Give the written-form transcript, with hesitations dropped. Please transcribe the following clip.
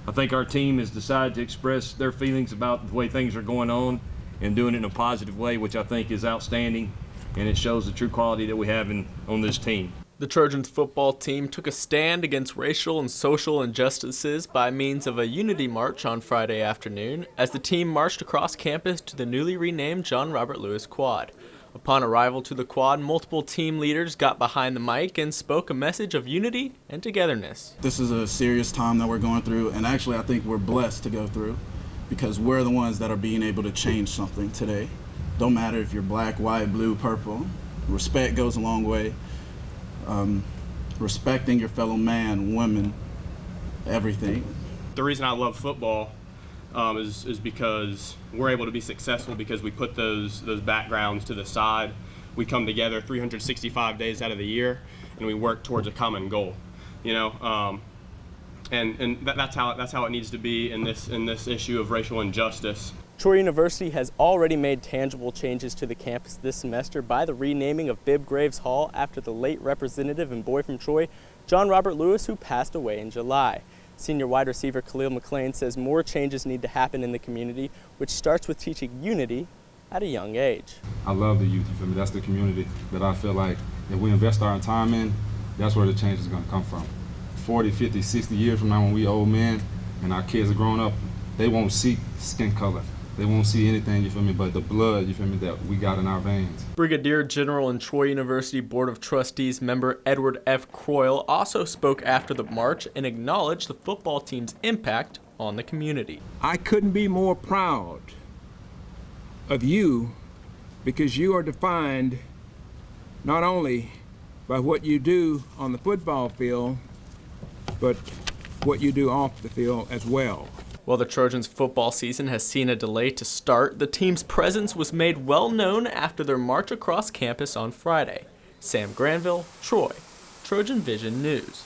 I think our team has decided to express their feelings about the way things are going on and doing it in a positive way, which I think is outstanding, and it shows the true quality that we have on this team. The Trojans football team took a stand against racial and social injustices by means of a unity march on Friday afternoon as the team marched across campus to the newly renamed John Robert Lewis Quad. Upon arrival to the quad, multiple team leaders got behind the mic and spoke a message of unity and togetherness. This is a serious time that we're going through, and actually I think we're blessed to go through because we're the ones that are being able to change something today. Don't matter if you're black, white, blue, purple. Respect goes a long way. Respecting your fellow man, women, everything. The reason I love football is because we're able to be successful because we put those backgrounds to the side. We come together 365 days out of the year, and we work towards a common goal. You know, that's how it needs to be in this issue of racial injustice. Troy University has already made tangible changes to the campus this semester by the renaming of Bibb Graves Hall after the late representative and boy from Troy, John Robert Lewis, who passed away in July. Senior wide receiver Khalil McLean says more changes need to happen in the community, which starts with teaching unity at a young age. I love the youth, you feel me? That's the community that I feel like if we invest our time in, that's where the change is going to come from. 40, 50, 60 years from now when we old men and our kids are growing up, they won't see skin color. They won't see anything, you feel me, but the blood, you feel me, that we got in our veins. Brigadier General and Troy University Board of Trustees member Edward F. Croyle also spoke after the march and acknowledged the football team's impact on the community. I couldn't be more proud of you because you are defined not only by what you do on the football field, but what you do off the field as well. While the Trojans' football season has seen a delay to start, the team's presence was made well known after their march across campus on Friday. Sam Granville, Troy, TrojanVision News.